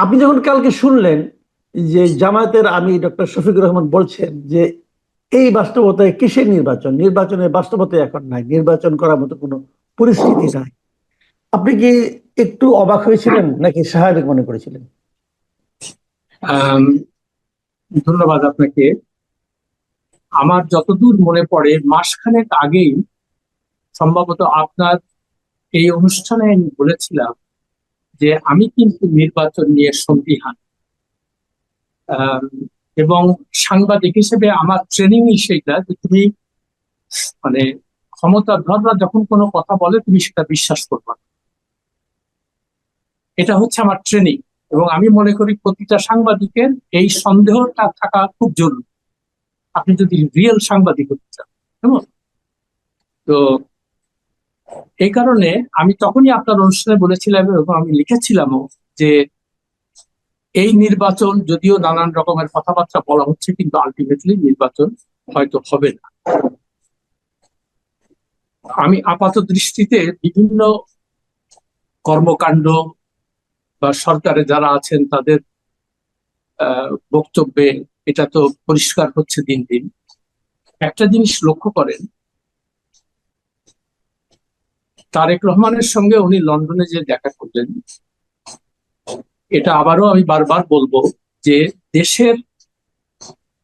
আপনি যখন কালকে শুনলেন যে জামায়াতের আমি ডক্টর শফিকুর রহমান বলছেন যে এই বাস্তবতায় কিসের নির্বাচন, নির্বাচনের বাস্তবতায় এখন নাই, নির্বাচন করার মতো কোনো পরিস্থিতি নাই, আপনি কি একটু অবাক হয়েছিলেন নাকি স্বাভাবিক মনে করেছিলেন? আম, ধন্যবাদ আপনাকে। আমার যতদূর মনে পড়ে মাসখানেক আগেই সম্ভবত আপনার এই অনুষ্ঠানে আমি বলেছিলাম যে আমি কিন্তু নির্বাচন নিয়ে সন্দিহান। আম, এবং সাংবাদিক হিসেবে আমার ট্রেনিংই সেইটা যে তুমি মানে ক্ষমতাধররা যখন কোনো কথা বলে তুমি সেটা বিশ্বাস করবে না। এটা হচ্ছে আমার ট্রেনিং। এবং আমি মনে করি প্রতিটা সাংবাদিকের এই সন্দেহটা থাকা খুব জরুরি, আপনি যদি রিয়েল সাংবাদিক হতে চান। কেমন? তো এই কারণে আমি তখনই আপনার অনুষ্ঠানে বলেছিলাম এবং আমি লিখেছিলামও যে এই নির্বাচন যদিও নানান রকমের কথাবার্তা বলা হচ্ছে, কিন্তু আলটিমেটলি নির্বাচন হয়তো হবে না। আমি আপাত দৃষ্টিতে বিভিন্ন কর্মকাণ্ড বা সরকারে যারা আছেন তাদের বক্তব্যে এটা তো পরিষ্কার হচ্ছে দিন দিন। একটা জিনিস লক্ষ্য করেন, তারেক রহমানের সঙ্গে উনি লন্ডনে যে দেখা করলেন, এটা আবারও আমি বারবার বলবো যে দেশের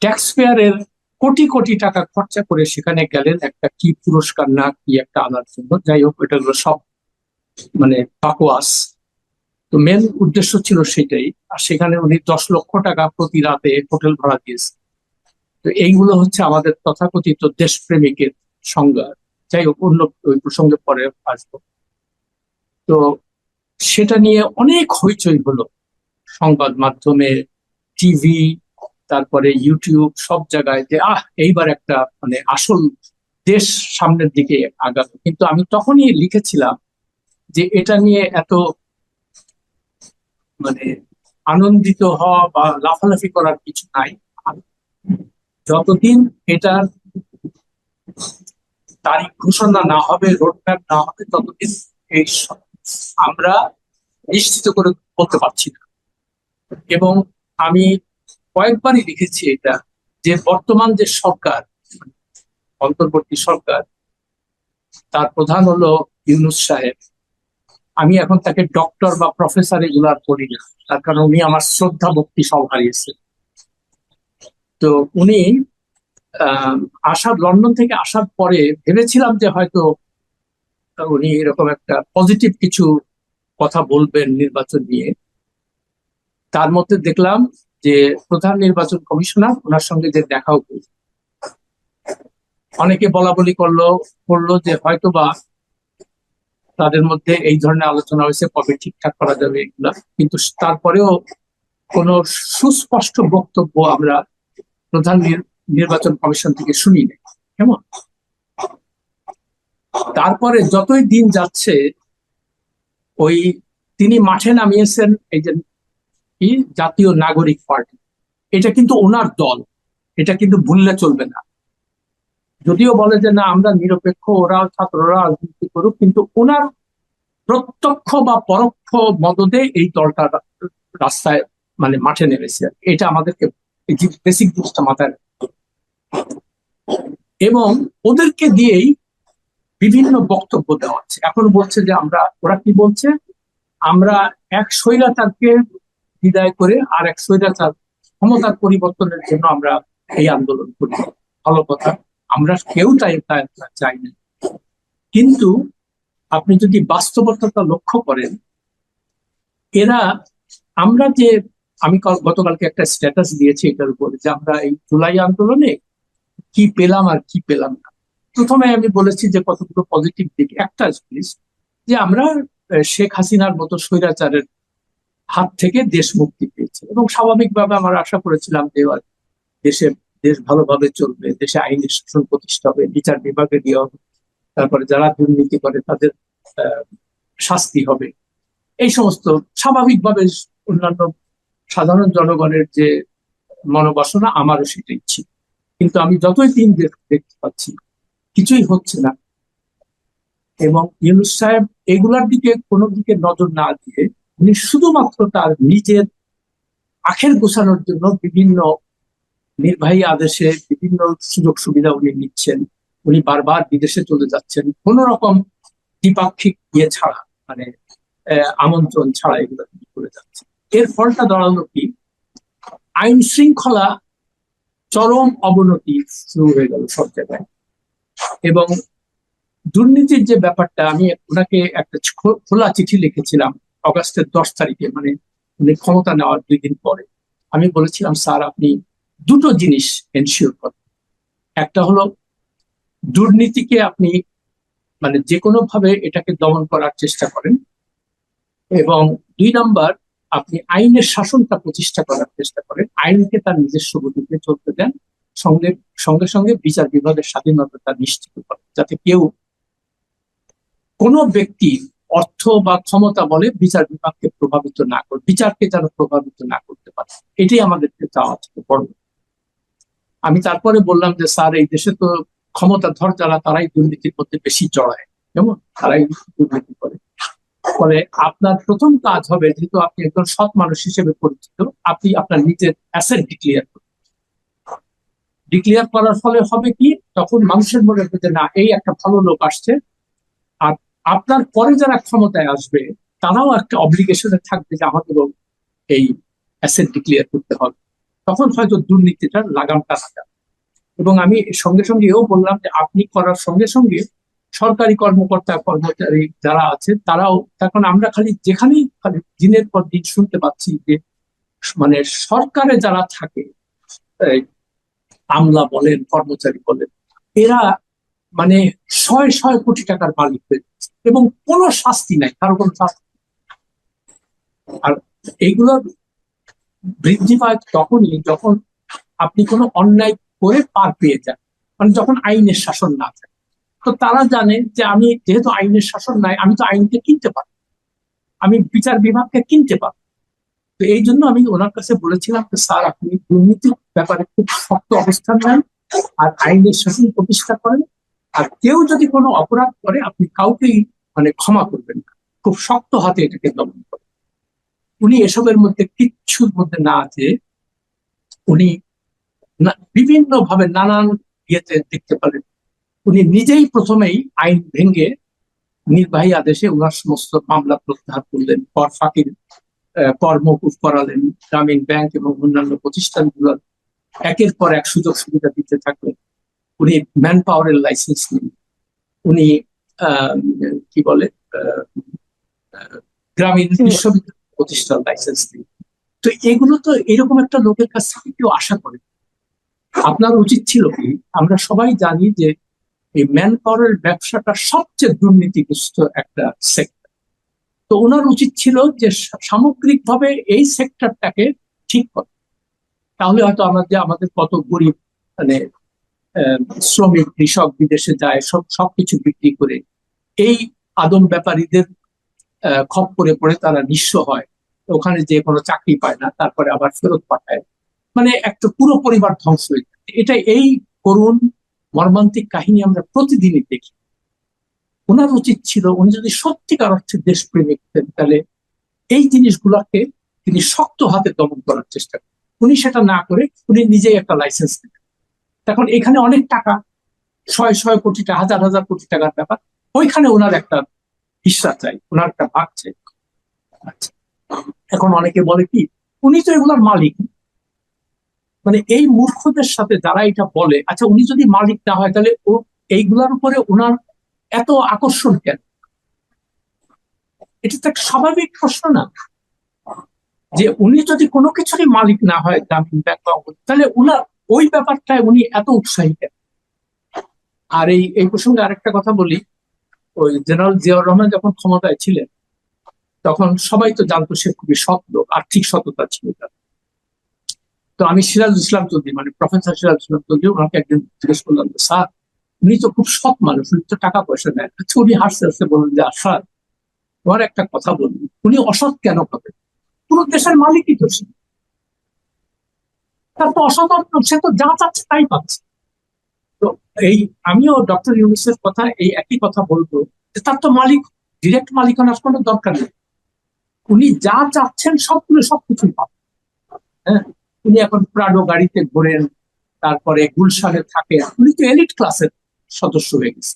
ট্যাক্স পেয়ারের কোটি কোটি টাকা খরচা করে সেখানে গেলেন একটা কি পুরস্কার না কি একটা আনার জন্য। যাই হোক, এটা হলো সব পাকোয়াস। তো মেন উদ্দেশ্য ছিল সেটাই। আর সেখানে উনি 10 লক্ষ টাকা প্রতি রাতে হোটেল ভাড়া দিয়েছেন। তো এইগুলো হচ্ছে আমাদের তথাকথিত দেশপ্রেমিকের সংজ্ঞা। যাই হোক, অন্য ওই প্রসঙ্গে পরে আসবো। তো সেটা নিয়ে অনেক হইচই হলো সংবাদ মাধ্যমে, টিভি, তারপরে ইউটিউব, সব জায়গায় যে এইবার একটা আসল দেশ সামনের দিকে আগাবে। কিন্তু আমি তখনই লিখেছিলাম যে এটা নিয়ে এত মানে আনন্দিত হওয়া বা লাফালাফি করার কিছু নাই। যতদিন এটার তারিখ ঘোষণা না হবে, রোডম্যাপ না হবে, ততদিন এই আমরা নিশ্চিত করে বলতে পারছি না। এবং আমি কয়েকবারই লিখেছি এটা, যে বর্তমান যে সরকার, অন্তর্বর্তী সরকার, তার প্রধান হলো ইউনূস সাহেব। আমি এখন তাকে ডক্টর বা প্রফেসর এগুলো আর করি না, তার কারণ উনি আমার শ্রদ্ধা ভক্তি সব হারিয়েছেন। তো উনি লন্ডন থেকে আসার পরে ভেবেছিলাম যে হয়তো উনি এরকম একটা পজিটিভ কিছু কথা বলবেন নির্বাচন নিয়ে। তার মধ্যে দেখলাম যে প্রধান নির্বাচন কমিশনার ওনার সঙ্গে যে দেখাও করল। অনেকে বলা বলি করলো যে হয়তোবা তাদের মধ্যে এই ধরনের আলোচনা হয়েছে, কবে ঠিকঠাক করা যাবে এগুলা। কিন্তু তারপরেও কোনো সুস্পষ্ট বক্তব্য আমরা প্রধান নির্বাচন কমিশন থেকে শুনি নাই। কেমন? তারপরে যতই দিন যাচ্ছে, ওই তিনি মাঠে নামিয়েছেন এই যে কি জাতীয় নাগরিক পার্টি, এটা কিন্তু ওনার দল, এটা কিন্তু ভুললে চলবে না। যদিও বলে যে না আমরা নিরপেক্ষ, ওরা ছাত্ররা রাজনীতি করুক, কিন্তু ওনার প্রত্যক্ষ বা পরোক্ষ মদদে এই দলটা রাস্তায় মাঠে নেমেছে। এটা আমাদেরকে এই যে বেসিক জিনিসটা মাথায় রাখতে হবে। এবং ওদেরকে দিয়েই বিভিন্ন বক্তব্য দেওয়া হচ্ছে। এখন বলছে যে ওরা কি বলছে, আমরা এক স্বৈরাচারকে বিদায় করে আর এক স্বৈরাচার ক্ষমতার পরিবর্তনের জন্য আমরা এই আন্দোলন করি। ভালো কথা, আমরা কেউ চাই না। কিন্তু আপনি যদি বাস্তবতাটা লক্ষ্য করেন, এরা আমরা যে আমি গতকালকে একটা স্ট্যাটাস দিয়েছি এটার উপরে, যে আমরা এই জুলাই আন্দোলনে কি পেলাম আর কি পেলাম না। প্রথমে আমি বলেছি যে কতগুলো পজিটিভ দিক। একটা জিনিস, যে আমরা শেখ হাসিনার মতো স্বৈরাচারের হাত থেকে দেশ মুক্তি পেয়েছে, এবং স্বাভাবিকভাবে আমরা আশা করেছিলাম যে দেশে দেশ ভালোভাবে চলবে, দেশে আইনের শাসন প্রতিষ্ঠা হবে, বিচার বিভাগে দেওয়া হবে, তারপরে যারা দুর্নীতি করে তাদের শাস্তি হবে। এই সমস্ত স্বাভাবিকভাবে অন্যান্য সাধারণ জনগণের যে মনোবাসনা, আমারও সেটাই ছিল। কিন্তু আমি যতই দিন দেখতে পাচ্ছি কিছুই হচ্ছে না। এবং ইউনূস সাহেব এগুলার দিকে কোনো দিকে নজর না দিয়ে উনি শুধুমাত্র তার নিজের আখের গোছানোর জন্য বিভিন্ন নির্বাহী আদেশে বিভিন্ন সুযোগ সুবিধা উনি নিচ্ছেন। উনি বারবার বিদেশে চলে যাচ্ছেন কোন রকম দ্বিপাক্ষিক ইয়ে ছাড়া, মানে আমন্ত্রণ ছাড়া এগুলো তিনি করে যাচ্ছে। এর ফলটা দাঁড়ালো কি, আইন শৃঙ্খলা চরম অবনতি শুরু হয়ে গেল সব জায়গায়। এবং দুর্নীতির যে ব্যাপারটা, আমি ওনাকে একটা খোলা চিঠি লিখেছিলাম অগাস্টের 10 তারিখে, মানে উনি ক্ষমতা নেওয়ার 2 দিন পরে। আমি বলেছিলাম, স্যার আপনি দুটো জিনিস এনশিওর করেন। একটা হলো দুর্নীতিকে আপনি মানে যে কোনো ভাবে এটাকে দমন করার চেষ্টা করেন, এবং 2 নাম্বার, আপনি আইনের শাসনটা প্রতিষ্ঠা করার চেষ্টা করেন, আইনকে তার নিজস্ব গতিতে চলতে দেন, সঙ্গে সঙ্গে সঙ্গে বিচার বিভাগের স্বাধীনতা নিশ্চিত করেন, যাতে কেউ কোনো ব্যক্তি অর্থ বা ক্ষমতা বলে বিচার বিভাগকে প্রভাবিত না করে, বিচারকে যেন প্রভাবিত না করতে পারে। এটাই আমাদেরকে চাওয়া ছিল বড়। আমি তারপরে বললাম যে স্যার, এই দেশে তো ক্ষমতাধর যারা তারাই দুর্নীতির মধ্যে বেশি জড়ায়, কেমন তারাই দুর্নীতি করে। ফলে আপনার প্রথম কাজ হবে, যেহেতু আপনি একজন সৎ মানুষ হিসেবে পরিচিত, আপনি আপনার নিজের অ্যাসেট ডিক্লেয়ার করুন। ডিক্লেয়ার করার ফলে হবে কি, তখন মানুষের মনে হবে যে না, এই একটা ভালো লোক আসছে। আর আপনার পরে যারা ক্ষমতায় আসবে তারাও একটা অব্লিগেশনে থাকবে যে আমাদেরও এই অ্যাসেট ডিক্লেয়ার করতে হবে। তখন হয়তো দুর্নীতিটার লাগামটা থাকা। এবং আমি সঙ্গে সঙ্গে এও বললাম যে আপনি করার সঙ্গে সঙ্গে সরকারি কর্মকর্তা কর্মচারী যারা আছে তারাও, তখন আমরা খালি যেখানেই খালি দিনের পর দিন শুনতে পাচ্ছি যে মানে সরকারে যারা থাকে, আমলা বলেন কর্মচারী বলেন, এরা মানে শয়ে শয়ে কোটি টাকার মালিক হয়ে যাচ্ছে এবং কোনো শাস্তি নাই, কারো কোনো শাস্তি। আর এইগুলোর বৃদ্ধি পায় তখনই যখন আপনি কোনো অন্যায় করে পার পেয়ে যান, মানে যখন আইনের শাসন না থাকে। তো তারা জানে যে আমি যেহেতু আইনের শাসন নাই, আমি তো আইনকে কিনতে পারি, আমি বিচার বিভাগকে কিনতে পারি। তো এই জন্য আমি ওনার কাছে বলেছিলাম যে স্যার, আপনি দুর্নীতির ব্যাপারে খুব শক্ত অবস্থান নেন আর আইনের শাসন প্রতিষ্ঠা করেন। আর কেউ যদি কোনো অপরাধ করে আপনি কাউকেই মানে ক্ষমা করবেন না, খুব শক্ত হাতে এটাকে দমন করেন। উনি এসবের মধ্যে কিচ্ছুর মধ্যে না আছে, উনি বিভিন্ন ভাবে নানান ইয়েতে দেখতে পারেন। উনি নিজেই প্রথমেই আইন ভেঙে নির্বাহী আদেশে ওনার সমস্ত মামলা প্রত্যাহার করলেন, কর ফাঁকির কর মওকুফ করালেন, গ্রামীণ ব্যাংক এবং অন্যান্য প্রতিষ্ঠানগুলোর একের পর এক সুযোগ সুবিধা দিতে থাকলেন। উনি ম্যান পাওয়ারের লাইসেন্স নিন, উনি কি বলে গ্রামীণ বিশ্ববিদ্যালয় প্রতিষ্ঠান লাইসেন্স দিন। তো এগুলো তো এরকম একটা লোকের কাছ থেকে কেউ আশা করে। আপনার উচিত ছিল কি, আমরা সবাই জানি যে এই ম্যান পাওয়ারের ব্যবসাটা সবচেয়ে দুর্নীতিগ্রস্ত একটা সেক্টর। তো ওনার উচিত ছিল যে সামগ্রিকভাবে এই সেক্টরটাকে ঠিক করা। তাহলে হয়তো আমাদের কত গরিব মানে শ্রমিক কৃষক বিদেশে যায়, সবকিছু বিক্রি করে এই আদম ব্যাপারীদের খপ্পরে পড়ে তারা নিঃস্ব হয়, ওখানে যে কোনো চাকরি পায় না, তারপরে আবার ফেরত পাঠায়, মানে একটা পুরো পরিবার ধ্বংস হয়ে যায়। এটা এই করুণ মর্মান্তিক কাহিনী আমরা প্রতিদিনই দেখি। ওনার উচিত ছিল, উনি যদি সত্যিকার অর্থে দেশপ্রেমিক হতেন, তাহলে এই জিনিসগুলোকে তিনি শক্ত হাতে দমন করার চেষ্টা করেন। উনি সেটা না করে উনি নিজেই একটা লাইসেন্স নেন। এখন এখানে অনেক টাকা, শয়ে শয়ে কোটি টাকা, হাজার হাজার কোটি টাকার ব্যাপার, ওইখানে ওনার একটা হিস্সা চাই, ওনার একটা ভাগ চাই। আচ্ছা, এখন অনেকে বলে কি, উনি তো এগুলোর মালিক। মানে এই মূর্খদের সাথে যারা এটা বলে, আচ্ছা উনি যদি মালিক না হয় তাহলে ও এইগুলোর উপরে ওনার এত আকর্ষণ কেন? এটা তো একটা স্বাভাবিক প্রশ্ন না, যে উনি যদি কোনো কিছুরই মালিক না হয় গ্রামীণ ব্যাংক, তাহলে উনার ওই ব্যাপারটায় উনি এত উৎসাহী কেন? আর এই প্রসঙ্গে আরেকটা কথা বলি, ওই জেনারেল জিয়াউর রহমান যখন ক্ষমতায় ছিলেন তখন সবাই তো জানতো সে খুবই সৎ লোক, আর্থিক সততা ছিল তার। তো আমি সিরাজুল ইসলাম চৌধুরী, মানে প্রফেসর সিরাজুল ইসলাম চৌধুরী, ওনাকে একদিন জিজ্ঞেস করলাম, স্যার উনি তো খুব সৎ মানুষ, উনি তো টাকা পয়সা নেন। উনি হাসতে হাসতে বললেন যে স্যার, তোমার একটা কথা বলুন, উনি অসৎ কেন হবে? পুরো দেশের মালিকই তো সে, তার তো অসৎ, সে তো যা চাচ্ছে তাই পাচ্ছে। তো আমিও ডক্টর ইউনূসের কথা এই একই কথা বলবো, যে তার তো মালিক, ডিরেক্ট মালিকানার কোনো দরকার নেই। উনি যা চাচ্ছেন সবকিছুই পাবেন। হ্যাঁ, উনি এখন প্রাডো গাড়িতে ঘোরেন, তারপরে গুলশানে থাকেন। উনি তো এলিট ক্লাসের সদস্য হয়ে গেছে।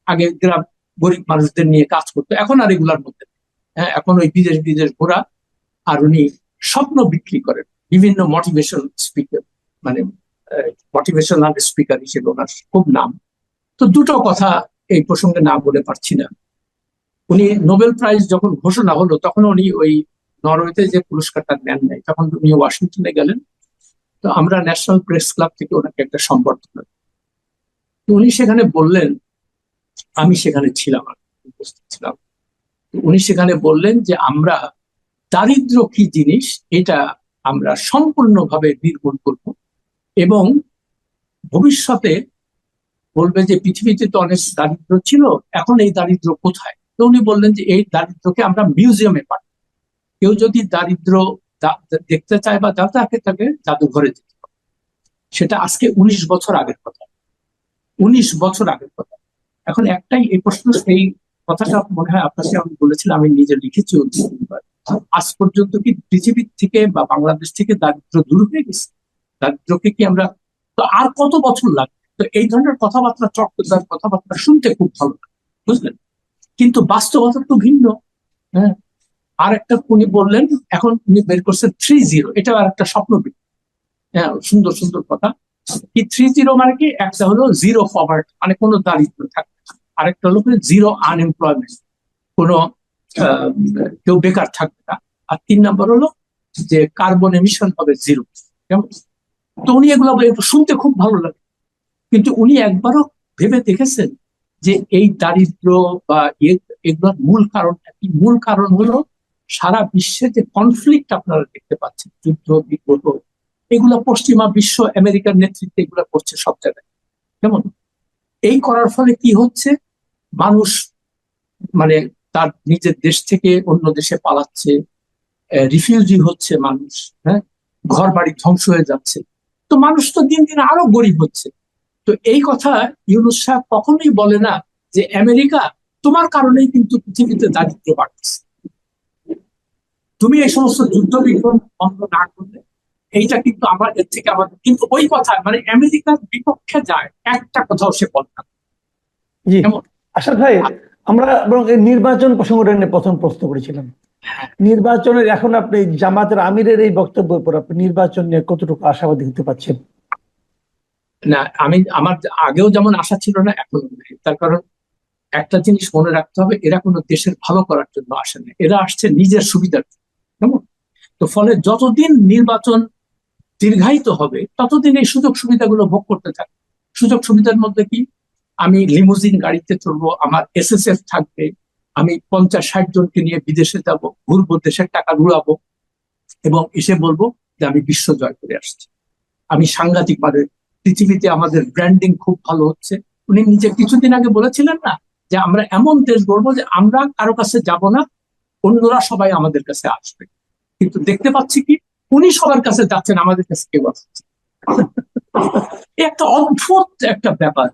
আগে গ্রাম গরিব মানুষদের নিয়ে কাজ করতো, এখন আর এগুলার মধ্যে নেই। হ্যাঁ, এখন ওই বিদেশ বিদেশ ঘোরা, আর উনি স্বপ্ন বিক্রি করেন বিভিন্ন মোটিভেশন স্পিকার, মানে মোটিভেশনাল স্পিকার হিসেবে ওনার খুব নাম। তো দুটো কথা এই প্রসঙ্গে না বলে পারছি না। উনি নোবেল প্রাইজ যখন ঘোষণা হলো, তখন উনি ওই নরওয়েতে যে পুরস্কারটা নেন নাই, তখন উনি ওয়াশিংটনে গেলেন। তো আমরা ন্যাশনাল প্রেস ক্লাব থেকে ওনাকে একটা সম্বর্ধনা দিই। তো উনি সেখানে বললেন, আমি সেখানে ছিলাম, আমি উপস্থিত ছিলাম। তো উনি সেখানে বললেন যে আমরা দারিদ্র্য কি জিনিস এটা আমরা সম্পূর্ণভাবে নির্মূল করব, এবং ভবিষ্যতে বলবে যে পৃথিবীতে তো অনেক দারিদ্র ছিল, এখন এই দারিদ্র কোথায়। তো উনি বললেন যে এই দারিদ্রকে আমরা মিউজিয়ামে পাঠাবো। কেউ যদি দারিদ্র দেখতে চায় বা জানতে থাকে, জাদুঘরে যেতে হবে। সেটা আজকে 19 বছর আগের কথা, 19 বছর আগের কথা। এখন একটাই এই প্রশ্ন, এই কথাটা মনে হয় আপনাকে আমি বলেছিলাম, আমি নিজে লিখেছি অনেকবার। আজ পর্যন্ত কি পৃথিবীর থেকে বা বাংলাদেশ থেকে দারিদ্র দূর হয়ে গেছে? দারিদ্রকে কি আমরা, তো আর কত বছর লাগবে? তো এই ধরনের কথাবার্তা, চটকদার কথাবার্তা শুনতে খুব ভালো লাগে, বুঝলেন, কিন্তু বাস্তবতা তো ভিন্ন। হ্যাঁ, আর একটা উনি বললেন, এখন উনি বের করছেন 3-0, এটা আর একটা স্বপ্ন। হ্যাঁ, সুন্দর সুন্দর কথা। কি 3-0 মানে কি? একটা হলো জিরো পভার্টি, মানে কোনো দারিদ্র থাকবে না। আরেকটা হলো জিরো আনএমপ্লয়মেন্ট, কোনো আহ, কেউ বেকার থাকবে না। আর 3 নম্বর হলো যে কার্বন এমিশন হবে জিরো। কেমন? তো উনি এগুলো শুনতে খুব ভালো লাগে, কিন্তু উনি একবারও ভেবে দেখেছেন যে এই দারিদ্র বা এগুলোর মূল কারণটা কি? মূল কারণ হলো সারা বিশ্বে যে কনফ্লিক্ট আপনারা দেখতে পাচ্ছেন, যুদ্ধ বিগ্রহ, এগুলো পশ্চিমা বিশ্ব আমেরিকার নেতৃত্বে এগুলো করছে সব জায়গায়। কেমন? এই করার ফলে কি হচ্ছে? মানুষ মানে তার নিজের দেশ থেকে অন্য দেশে পালাচ্ছে, রিফিউজি হচ্ছে মানুষ। হ্যাঁ, ঘর বাড়ি ধ্বংস হয়ে যাচ্ছে। তো মানুষ তো দিন দিন আরো গরিব হচ্ছে। তো এই কথা ইউনূস সাহেব কখনোই বলে না যে আমেরিকা, তোমার কারণেই কিন্তু পৃথিবীতে দারিদ্র বাড়ছে, তুমি এই সমস্ত যুদ্ধ বিগ্রহ বন্ধ না করলে এইটা কিন্তু আমাদের থেকে আমাদের, কিন্তু ওই কথা মানে আমেরিকার বিপক্ষে যায় একটা কথাও সে বলে না। জি, কেমন? আশাদ ভাই, আমরা বরং এই নির্বাচন প্রসঙ্গটা নিয়ে প্রথম প্রশ্ন করেছিলাম। নির্বাচনের এখন আপনি জামাতের আমিরের এই বক্তব্যের পর আপনি নির্বাচন নিয়ে কতটুকু আশাবাদী হতে পারছেন? না, আমার আগেও যেমন আশা ছিল না, এখনো নেই। তার কারণ একটা জিনিস মনে রাখতে হবে, এরা কোনো দেশের ভালো করার জন্য আসে না, এরা আসছে নিজের সুবিধার জন্য। কেমন? তো ফলে যতদিন নির্বাচন দীর্ঘায়িত হবে, ততদিন এই সুযোগ সুবিধাগুলো ভোগ করতে থাকবে। সুযোগ সুবিধার মধ্যে কি? আমি লিমুজিন গাড়িতে চলবো, আমার এসএসএফ থাকবে, আমি 50-60 জনকে নিয়ে বিদেশে যাব, ঘুরবো, দেশের টাকা ঘুরাবো, এবং এসে বলবো যে আমি বিশ্ব জয় করে আসছি। আমি সাংঘাতিক ভাবে পৃথিবীতে আমাদের ব্র্যান্ডিং খুব ভালো হচ্ছে। উনি নিজে কিছুদিন আগে বলেছিলেন না যে আমরা এমন দেশ গড়বো যে আমরা কারো কাছে যাব না, অন্যরা সবাই আমাদের কাছে আসবে। কিন্তু দেখতে পাচ্ছি কি, উনি সবার কাছে যাচ্ছেন, আমাদের কাছে কেউ আসছে। একটা অদ্ভুত একটা ব্যাপার।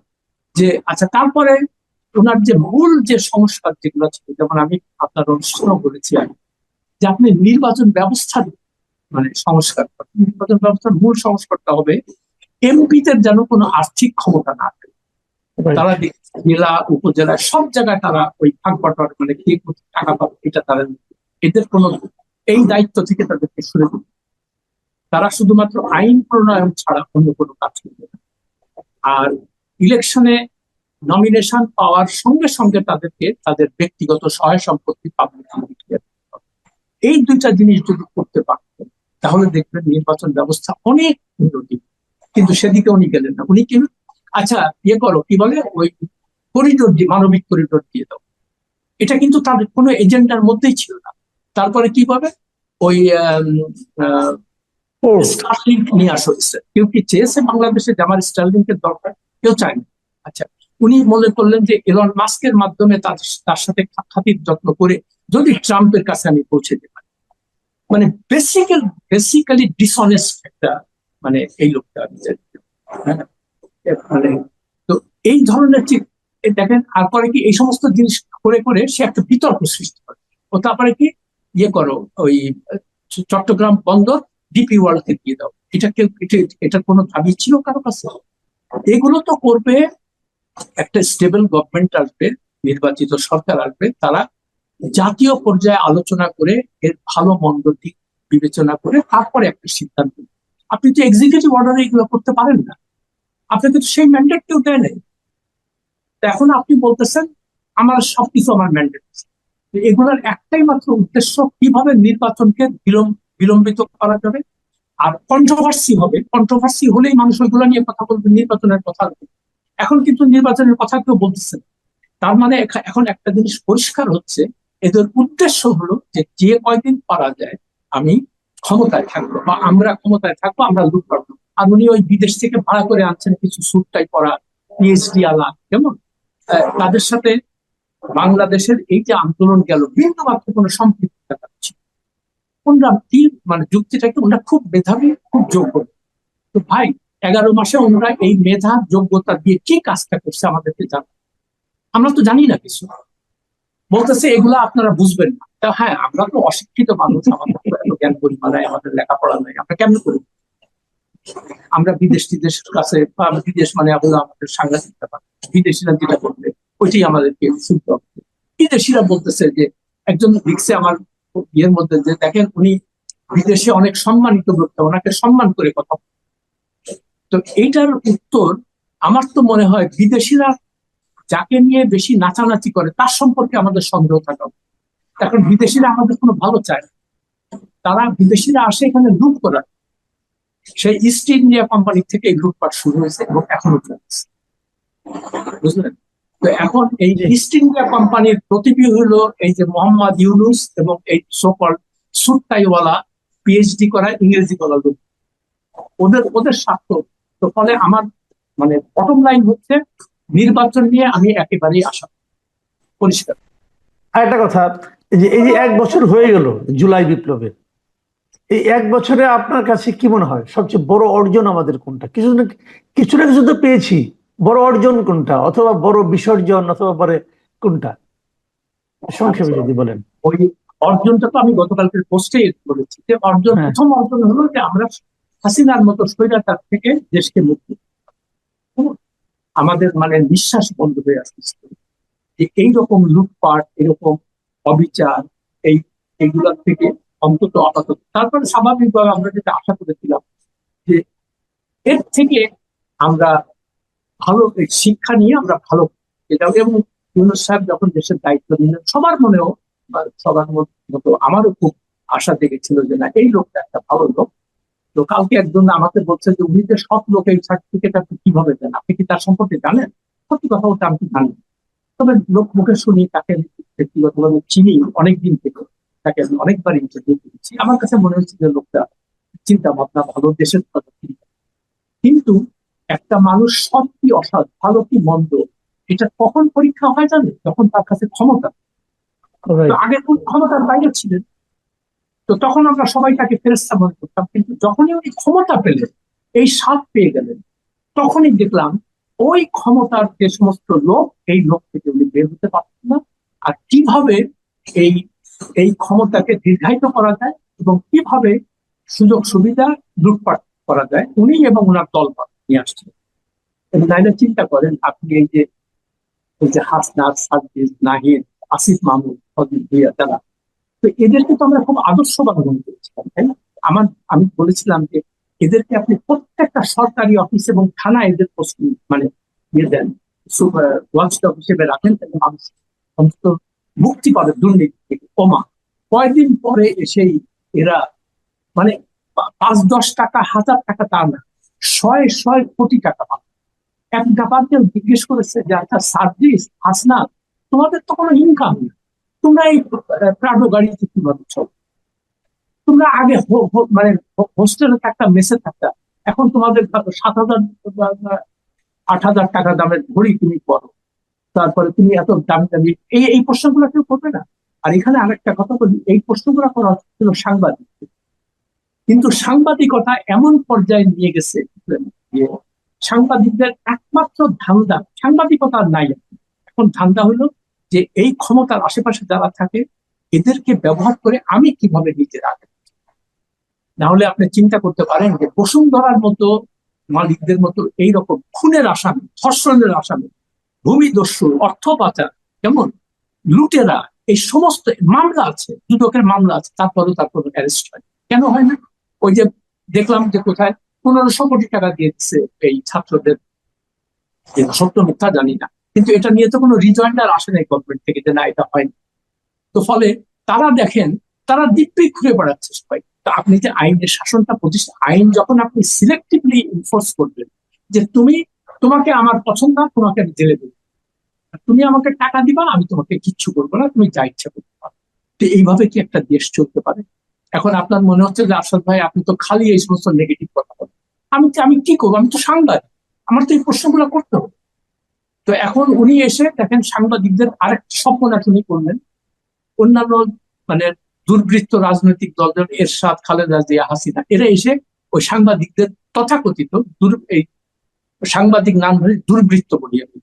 যে আচ্ছা, তারপরে ওনার যে মূল যে সংস্কার যেগুলো ছিল, যেমন আমি আপনার অনুষ্ঠানও বলেছি আগে, যে আপনি নির্বাচন ব্যবস্থা মানে সংস্কার করবেন। নির্বাচন ব্যবস্থার মূল সংস্কারটা হবে এমপিদের যেন কোনো আর্থিক ক্ষমতা না থাকে। তারা জেলা উপজেলা সব জায়গায় তারা ওই ভাগ বাটোয়ার, মানে কে কোথায় টাকা পাবে এটা তারা, এদের কোনো এই দায়িত্ব থেকে তাদেরকে সরে দিতে। তারা শুধুমাত্র আইন প্রণয়ন ছাড়া অন্য কোনো কাজ করবে না। আর ইলেকশনে নমিনেশন পাওয়ার সঙ্গে সঙ্গে তাদেরকে তাদের ব্যক্তিগত সহায় সম্পত্তি পাবলিক, এই দুইটা জিনিস যদি করতে পারতেন, তাহলে দেখবেন নির্বাচন ব্যবস্থা অনেক উন্নতি। কিন্তু সেদিকে উনি গেলেন না। উনি কি, আচ্ছা ইয়ে করো, কি বলে, ওই করিডোর দিয়ে, মানবিক করিডোর দিয়ে দাও, এটা কিন্তু তাদের কোনো এজেন্ডার মধ্যেই ছিল না। তারপরে কি পাবে, ওই স্টারলিংক নিয়ে আসা হয়েছে। কেউ কি চেয়েছে বাংলাদেশে যে আমার স্টারলিংকের দরকার? কেউ চায়নি। আচ্ছা, উনি মনে করলেন যে এলন মাস্কের মাধ্যমে তার সাথে খাতির যত্ন করে যদি ট্রাম্পের কাছে আমি পৌঁছে দিতে পারি। মানে বেসিক্যালি ডিসঅনেস্ট একটা, মানে এই লোকটা মানে, তো এই ধরনের দেখেন। তারপরে কি এই সমস্ত জিনিস করে করে সে একটা বিতর্ক সৃষ্টি করে। ও তারপরে কি, ইয়ে করো, ওই চট্টগ্রাম বন্দর ডিপি ওয়ার্ল্ডকে দিয়ে দাও, এটার কোনো দাবি ছিল কারো কাছে? এগুলো তো করবে, একটা স্টেবল গভর্নমেন্ট আসবে, নির্বাচিত সরকার আসবে, তারা জাতীয় পর্যায়ে আলোচনা করে এর ভালো মন্দ দিক বিবেচনা করে তারপরে একটা সিদ্ধান্ত নেবে। আপনি তো এক্সিকিউটিভ অর্ডারে এগুলো করতে পারেন না, আপনাকে তো সেই ম্যান্ডেট কেউ দেয় নাই। তো এখন আপনি বলতেছেন আমার সবকিছু আমার ম্যান্ডেট। এগুলোর একটাই মাত্র উদ্দেশ্য, কিভাবে নির্বাচনকে বিলম্বিত করা যাবে। আর কন্ট্রোভার্সি হবে, কন্ট্রোভার্সি হলেই মানুষ ওইগুলো নিয়ে কথা বলবে, নির্বাচনের কথা বলবে। এখন কিন্তু নির্বাচনের কথা কেউ বলতেছে না। তার মানে এখন একটা জিনিস পরিষ্কার হচ্ছে, এদের উদ্দেশ্য হলো যে যে কয়দিন পারা যায় আমি ক্ষমতায় থাকবো বা আমরা ক্ষমতায় থাকবো, আমরা লুট পাবো। আর উনি ওই বিদেশ থেকে ভাড়া করে আনছেন কিছু স্যুট-টাই পরা পিএইচডি আলা, কেমন তাদের সাথে বাংলাদেশের এই যে আন্দোলন গেল বিন্দু মাত্র কোনো সম্পৃক্ততা পাচ্ছি। ওনারা কি মানে যুক্তিটাকে, ওনারা খুব মেধাবী, খুব যোগ্য। তো ভাই 11 মাসে ওনারা এই মেধা যোগ্যতা দিয়ে কি কাজটা করছে আমাদেরকে জানা, আমরা তো জানি না কিছু। বলতেছে এগুলা আপনারা বুঝবেন না। তা হ্যাঁ, আমরা তো অশিক্ষিত মানুষ, আমাদের তো এত জ্ঞান পরিমাণ নাই, আমাদের লেখাপড়া নাই, আমরা কেমন করি? আমরা বিদেশিদের কাছে, বা বিদেশ মানে হলো আমাদের সাংঘাতিক ব্যাপার। বিদেশিরা যেটা করবে ওইটাই আমাদেরকে শুনতে হবে। বিদেশিরা বলতেছে যে, একজন লিখছে আমার ইয়ের মধ্যে যে দেখেন উনি বিদেশে অনেক সম্মানিত লোক, ওনাকে সম্মান করে কথা বলে। তো এইটার উত্তর আমার তো মনে হয় বিদেশিরা যাকে নিয়ে বেশি নাচানাচি করে তার সম্পর্কে আমাদের সন্দেহ থাকা উচিত। এখন বিদেশিরা আমাদের কোনো ভালো চায় না, তারা বিদেশিরা আসে এখানে লুট করার। সেই ইস্ট ইন্ডিয়া কোম্পানি থেকে এই লুটপাট শুরু হয়েছে এবং এখনো চলছে, বুঝলেন? তো এখন এই জি। ইস্ট ইন্ডিয়া কোম্পানির প্রতিবি হলো এই যে মোহাম্মদ ইউনুস এবং এই সোকল সুটটাইওয়ালা পিএইচডি করা ইংরেজি বলা লোক, ওদের ওদের স্বার্থ। তো ফলে আমার মানে বটম লাইন হচ্ছে, নির্বাচন নিয়ে আমি একেবারেই আশা পরিষ্কার। আরেকটা কথা, এই যে 1 বছর হয়ে গেল জুলাই বিপ্লবে, এই 1 বছরে আপনার কাছে কি মনে হয় সবচেয়ে বড় অর্জন আমাদের কোনটা? কিছু না কিছু তো পেয়েছি, বড় অর্জন কোনটা, অথবা বড় বিসর্জন, অথবা বড় কোনটা, সংক্ষেপে যদি বলেন। ওই অর্জনটা তো আমি গতকালকের পোস্টে বলেছি যে হ্যাঁ। প্রথম অর্জন হলো যে আমরা হাসিনার মতো স্বৈরাচার থেকে দেশকে মুক্তি, আমাদের মানে নিঃশ্বাস বন্ধ হয়ে আসছে যে এইরকম লুটপাট, এরকম অবিচার, এই এইগুলোর থেকে অন্তত আপাতত। তারপরে স্বাভাবিকভাবে আমরা যেটা আশা করেছিলাম যে এর থেকে আমরা ভালো শিক্ষা নিয়ে আমরা ভালো এটা। এবং ইউনূস সাহেব যখন দেশের দায়িত্ব নিলেন, সবার মনেও বা সবার মতো আমারও খুব আশা জেগেছিল যে না, এই লোকটা একটা ভালো লোক। তো কালকে একজন আমাকে বলছে যে উনি যে সব লোক, এই সার্টিফিকেট আপনি কিভাবে দেন, আপনি কি তার সম্পর্কে জানেন? সত্যি কথা বলতে আমি জানি না। তবে লোক মুখে শুনি, তাকে আমি ব্যক্তিগতভাবে চিনি অনেকদিন থেকে, তাকে আমি অনেকবার ইন্টারভিউ করেছি। আমার কাছে মনে হচ্ছে যে লোকটা চিন্তা ভাবনা ভালো, দেশের কথা চিন্তা। কিন্তু একটা মানুষ সৎ কি অসৎ, ভালো কি মন্দ, এটা কখন পরীক্ষা হয় জানে? যখন তার কাছে ক্ষমতা। তো রাইট। আগে কোন ক্ষমতার বাইরে ছিলেন, তো তখন আমরা সবাই তাকে ফেরেশতা মনে করতাম। কিন্তু যখনই উনি ক্ষমতা পেলেন, এই স্বাদ পেয়ে গেলেন, তখনই দেখলাম ওই ক্ষমতার যে সমস্ত লোক, এই লোক থেকে উনি বের হতে পারছেন না। আর কিভাবে এই এই ক্ষমতাকে দীর্ঘায়িত করা যায় এবং কিভাবে সুযোগ সুবিধা লুটপাট করা যায়, উনি এবং ওনার দল নিয়ে আসছেন। এবং তাইলে চিন্তা করেন আপনি, এই যে হাসনাত, সাদ্দিক, নাহিদ, আসিফ মাহমুদ, ফজল ভুঁইয়া, তারা তো এদেরকে তো আমরা খুব আদর্শবান মনে করেছিলাম, তাই না? আমি বলেছিলাম যে এদেরকে আপনি প্রত্যেকটা সরকারি অফিস এবং থানায় এদের পোস্ট মানে দিয়ে দেন, ওয়াচডগ হিসেবে রাখেন, তাহলে মানুষ অন্তত মুক্তি পাবে দুর্নীতি থেকে। কমা কয়েকদিন পরে এসেই এরা মানে 5-10 টাকা, 1000 টাকা তা না, শয়ে শয়ে কোটি টাকা পাবে। এক ব্যাপারকে জিজ্ঞেস করেছে যে আচ্ছা সার্ভিস হাসনাত, তোমাদের তো কোনো ইনকাম নেই, তোমরা এই প্রাডো গাড়িতে কিভাবে চলো? তোমরা আগে মানে হোস্টেলে থাকতা, মেসে থাকতা, এখন তোমাদের 7,000 8,000 টাকা দামের ঘড়ি তুমি পরো, তারপরে তুমি এত দামি দামি এই প্রশ্নগুলো কেউ করবে না। আর এখানে আরেকটা কথা বলি, এই প্রশ্নগুলো করা হচ্ছিল সাংবাদিক, কিন্তু সাংবাদিকতা এমন পর্যায়ে নিয়ে গেছে যে সাংবাদিকদের একমাত্র ধান্দা, সাংবাদিকতা আর নাই এখন, ধান্দা হলো যে এই ক্ষমতার আশেপাশে যারা থাকে এদেরকে ব্যবহার করে আমি কিভাবে নিজের আগে। না হলে আপনি চিন্তা করতে পারেন যে বসুন্ধরার মতো মালিকদের মতো এইরকম খুনের আসামি, ধর্ষণের আসামি, ভূমিদস্যু, অর্থ পাচার, কেমন লুটেরা, এই সমস্ত মামলা আছে, দুদকের মামলা আছে, তারপরেও তার কোনো অ্যারেস্ট হয় কেন হয় না? ওই যে দেখলাম যে কোথায় 1500 কোটি টাকা দিয়ে দিচ্ছে এই ছাত্রদের, সত্য মিথ্যা জানি না, কিন্তু এটা নিয়ে তো কোনো রিজয়েন্ডার আসে নাই গভর্নমেন্ট থেকে যে না এটা হয়নি। তো ফলে তারা দেখেন, তারা দিব্যি ঘুরে বেড়াচ্ছে সবাই। তো আপনি যে আইনের শাসনটা প্রতিষ্ঠা, আইন যখন আপনি সিলেক্টিভলি এনফোর্স করবেন যে তোমাকে আমার পছন্দ না, তোমাকে আমি জেলে দেবো, তুমি আমাকে টাকা দিবা, আমি তোমাকে কিচ্ছু করবো না, তুমি যা ইচ্ছা করতে পারো। তো এইভাবে কি একটা দেশ চলতে পারে? এখন আপনার মনে হচ্ছে যে আরশাদ ভাই আপনি তো খালি এই সমস্ত নেগেটিভ কথা বলেন। আমি কি করবো? আমি তো সাংবাদিক, আমার তো এই প্রশ্নগুলো করতে হবে। তো এখন উনি এসে দেখেন সাংবাদিকদের আরেকটা স্বপ্ন নাকি উনি করলেন, অন্যান্য মানে দুর্বৃত্ত রাজনৈতিক দল যেমন এরশাদ, খালেদা জিয়া, হাসিনা, এরা এসে ওই সাংবাদিকদের তথাকথিত এই সাংবাদিক নাম ধরে দুর্বৃত্ত বলি আমি,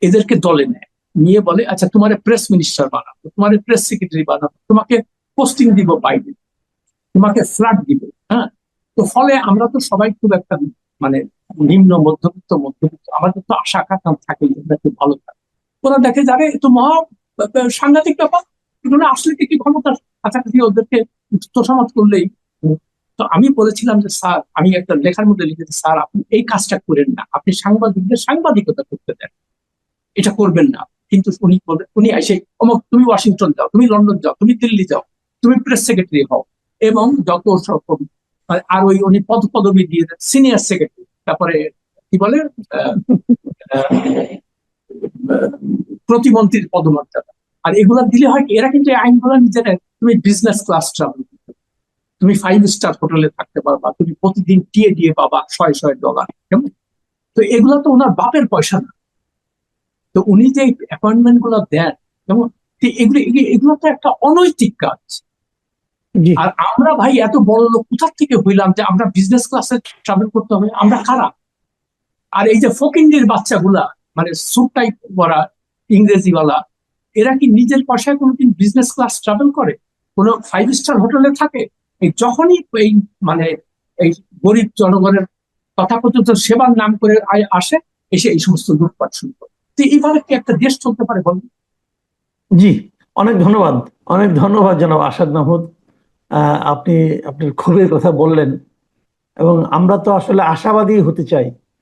এদেরকে দলে নেয়, নিয়ে বলে আচ্ছা তোমার প্রেস মিনিস্টার বানাবো, তোমার প্রেস সেক্রেটারি বানাবো, তোমাকে পোস্টিং দিব বাইরে, তোমাকে ফ্ল্যাট দিব। হ্যাঁ, তো ফলে আমরা তো সবাই খুব একটা মানে নিম্ন মধ্যবিত্ত আমাদের তো আশা আকাঙ্ক্ষা থাকে যে আমরা একটু ভালো থাকি। ওরা দেখে যাবে এ তো মহা সাংঘাতিক ব্যাপার, এগুলো আসলে কি ক্ষমতার কাছাকাছি ওদেরকে তোষামত করলেই। তো আমি বলেছিলাম যে স্যার, আমি একটা লেখার মধ্যে লিখেছি, স্যার আপনি এই কাজটা করেন না, আপনি সাংবাদিকদের সাংবাদিকতা করতে দেন, এটা করবেন না। কিন্তু উনি এসে অমুক তুমি ওয়াশিংটন যাও, তুমি লন্ডন যাও, তুমি দিল্লি যাও, তুমি প্রেস সেক্রেটারি হও, এবং যত সব আর ওই উনি পদবি দিয়ে দেন সিনিয়র সেক্রেটারি, তারপরে কি বলে আহ, আহ, প্রতিমন্ত্রীর পদমর্যাদা। আর এগুলা দিলে হয় কি, এরা কিন্তু এই আইনগুলো নিজেরা, তুমি বিজনেস ক্লাস ট্রাভেল, তুমি 5 স্টার হোটেলে থাকতে পারবা, তুমি প্রতিদিন টিএ দিয়ে পাবা $100 কেমন। তো এগুলো তো ওনার বাপের পয়সা না। তো উনি যে অ্যাপয়েন্টমেন্ট গুলো দেন যেমন, এগুলো তো একটা অনৈতিক কাজ। জি। আর আমরা ভাই এত বড় লোক কোথা থেকে হইলাম যে আমরা বিজনেস ক্লাসে ট্রাভেল করতে হবে? আমরা কারা? আর এই যে ফকিন্ডির বাচ্চাগুলা, মানে স্যুট টাইপ পরা ইংরেজিওয়ালা, এরা কি নিজের পয়সায় কোনোদিন বিজনেস ক্লাস ট্রাভেল করে? কোনো 5 স্টার হোটেলে থাকে? এই যখনই এই মানে এই গরিব জনগণের তথাকথিত সেবার নাম করে আসে, এসে এই সমস্ত লুটপাট শুরু করে। তো এইভাবে কি একটা দেশ চলতে পারে বলুন? জি, অনেক ধন্যবাদ। অনেক ধন্যবাদ জনাব আসাদ মাহমুদ। আপনি আপনার ক্ষোভের কথা বললেন, এবং আমরা তো আসলে আশাবাদী হতে চাই।